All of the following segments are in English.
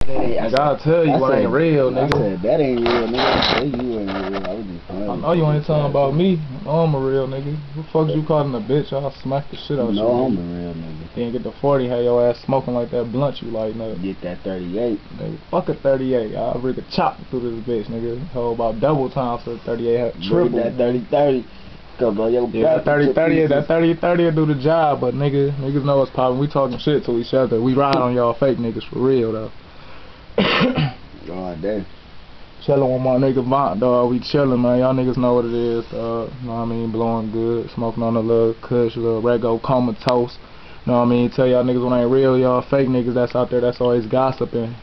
I gotta tell you what ain't real, nigga. I said that ain't real, nigga. I said you ain't real. I was just playing. I know you ain't talking about me. I'm a real nigga. Who the fuck you calling a bitch? I'll smack the shit out you. No, I'm a real nigga. Then get the 40, have your ass smoking like that blunt you like, nigga. Get that 38. Nigga, fuck a 38. I'll rig a chop through this bitch, nigga. Hold about double time for the 38. Triple. That 30-30. Come on, yo, yeah, that 30-30, that 30-30 will do the job, but niggas know it's poppin'. We talking shit to each other. We ride on y'all fake niggas for real, though. God damn. Chillin' with my nigga Vaunt, dog. We chillin', man. Y'all niggas know what it is, dog. Know what I mean? Blowing good, smoking on a little kush, little Rego comatose. Know what I mean? Tell y'all niggas when ain't real, y'all fake niggas that's out there that's always gossiping,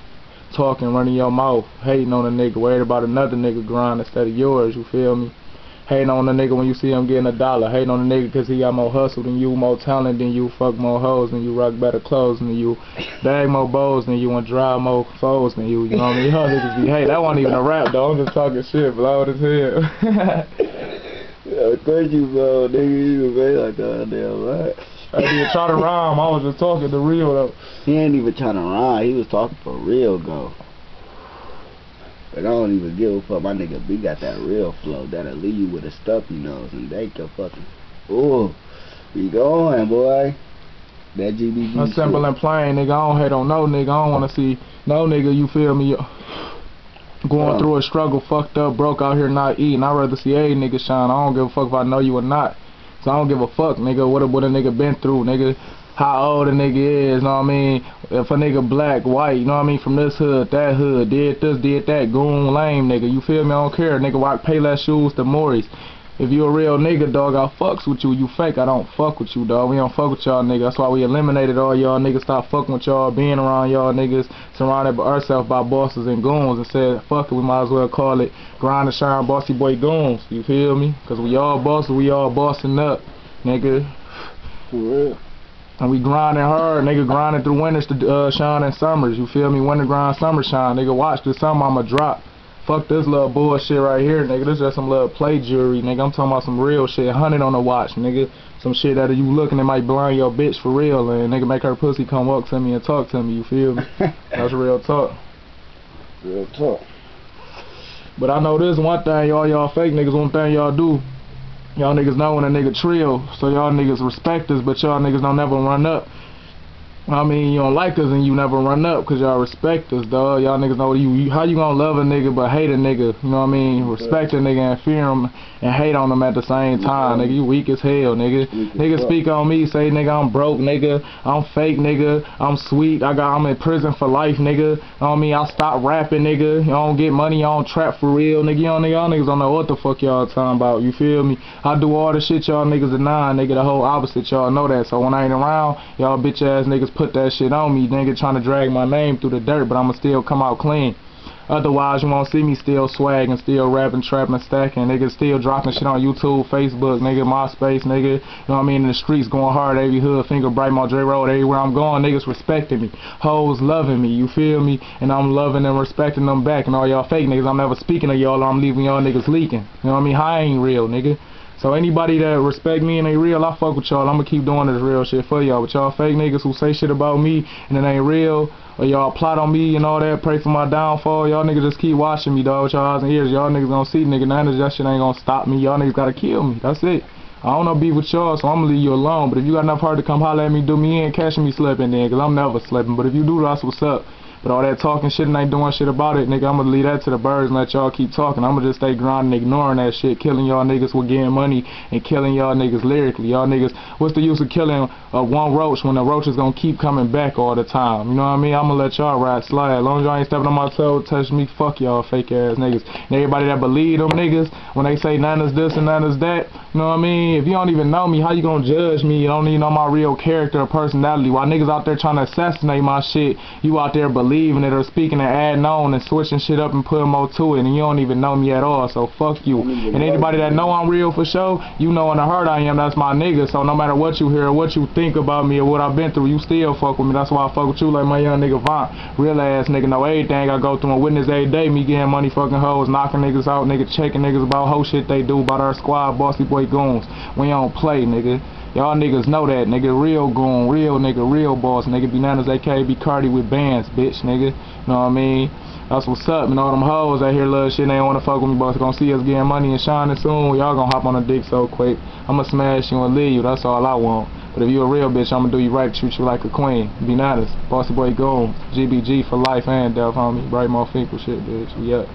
talking, running your mouth, hating on a nigga, worried about another nigga grind instead of yours, you feel me? Hating on the nigga when you see him getting $1. Hating on the nigga cause he got more hustle than you, more talent than you, fuck more hoes than you, rock better clothes than you, bag more bows than you, and drive more foes than you. You know what I mean? Y'all niggas be, hey, that wasn't even a rap though. I'm just talking shit, loud as hell. Yeah, thank you, bro. Nigga, you made like that damn right. I didn't try to rhyme. I was just talking the real though. He ain't even trying to rhyme. He was talking for real, though. But I don't even give a fuck. My nigga B got that real flow that'll leave you with a stuffy nose and make your fucking. Ooh, be going, boy. That GBG. That's simple and plain, nigga. I don't hate on no nigga. I don't wanna see no nigga. You feel me? Going through a struggle, fucked up, broke out here not eating. I'd rather see a nigga shine. I don't give a fuck if I know you or not. So I don't give a fuck, nigga. What a nigga been through, nigga. How old a nigga is, know what I mean? If a nigga black, white, you know what I mean? From this hood, that hood, did this, did that, goon, lame, nigga. You feel me? I don't care. Nigga rock Payless shoes to Morris. If you a real nigga, dog, I fucks with you. You fake, I don't fuck with you, dog. We don't fuck with y'all, nigga. That's why we eliminated all y'all niggas. Stop fucking with y'all, being around y'all niggas, surrounded by ourselves by bosses and goons, and said, fuck it, we might as well call it grind and shine bossy boy goons. You feel me? Because we all bosses, we all bossing up, nigga. For real. And we grinding hard, nigga, grinding through winters to shine in summers, you feel me? Winter grind, summer shine, nigga, watch this summer I'ma drop. Fuck this little bullshit right here, nigga, this just some little play jewelry, nigga, I'm talking about some real shit, 100 on the watch, nigga. Some shit that you looking, it might blind your bitch for real, and nigga make her pussy come up to me and talk to me, you feel me? That's real talk. Real talk. But I know this one thing, all y'all fake niggas, one thing y'all do. Y'all niggas know when a nigga trill, so y'all niggas respect us, but y'all niggas don't never run up. I mean, you don't like us and you never run up because y'all respect us, dog. Y'all niggas know how you gonna love a nigga but hate a nigga, you know what I mean? Respect a nigga and fear him and hate on him at the same time, nigga. You weak as hell, nigga. Nigga speak on me, say, nigga, I'm broke, nigga. I'm fake, nigga. I'm sweet. I'm in prison for life, nigga. You know what I mean? I stop rapping, nigga. You don't get money, I don't trap for real, nigga. Y'all niggas don't know what the fuck y'all talking about, you feel me? I do all the shit y'all niggas deny, nigga. The whole opposite, y'all know that. So when I ain't around, y'all bitch ass niggas put that shit on me, nigga, trying to drag my name through the dirt, but I'ma still come out clean. Otherwise, you won't see me still swagging, still rapping, trapping, stacking, nigga, still dropping shit on YouTube, Facebook, nigga, MySpace, nigga, you know what I mean, in the streets, going hard, every hood, finger bright, my J Road, everywhere I'm going, niggas respecting me, hoes loving me, you feel me, and I'm loving and respecting them back, and all y'all fake niggas, I'm never speaking to y'all, or I'm leaving y'all niggas leaking, you know what I mean, I ain't real, nigga. So anybody that respect me and ain't real, I fuck with y'all. I'ma keep doing this real shit for y'all. But y'all fake niggas who say shit about me and it ain't real, or y'all plot on me and all that, pray for my downfall, y'all niggas just keep watching me, dog, with y'all eyes and ears. Y'all niggas gonna see, nigga, none of that shit ain't gonna stop me. Y'all niggas gotta kill me. That's it. I don't know beef with y'all, so I'ma leave you alone. But if you got enough heart to come holler at me, do me in, catching me slipping then, cause I'm never slipping. But if you do, that's what's up. But all that talking shit and ain't doing shit about it, nigga, I'ma leave that to the birds and let y'all keep talking. I'ma just stay grinding, ignoring that shit, killing y'all niggas with getting money and killing y'all niggas lyrically. Y'all niggas, what's the use of killing one roach when the roach is gonna keep coming back all the time? You know what I mean? I'ma let y'all ride slide. As long as y'all ain't stepping on my toe, touch me, fuck y'all fake ass niggas. And everybody that believe them niggas, when they say none is this and none is that, you know what I mean? If you don't even know me, how you gonna judge me? You don't even know my real character or personality. While niggas out there trying to assassinate my shit, you out there believing it or speaking and adding on and switching shit up and putting more to it, and you don't even know me at all, so fuck you. And anybody that know I'm real for sure, you know in the heart I am, that's my nigga, so no matter what you hear or what you think about me or what I've been through, you still fuck with me. That's why I fuck with you like my young nigga Vaunt. Real ass nigga, know everything I go through and witness every day, me getting money, fucking hoes, knocking niggas out, nigga, checking niggas about whole shit they do, about our squad, bossy boy goons. We don't play, nigga. Y'all niggas know that, nigga. Real goon, real nigga, real boss, nigga. Bananas, aka B Cardi with bands, bitch, nigga. You know what I mean? That's what's up. You know them hoes out here love shit, they don't wanna fuck with me, but gonna see us getting money and shining soon. Y'all gonna hop on a dick so quick. I'ma smash you and leave you. That's all I want. But if you a real bitch, I'ma do you right, treat you like a queen. Bananas, bossy boy goon, GBG for life and death, homie. Bright more fecal shit, bitch. We up.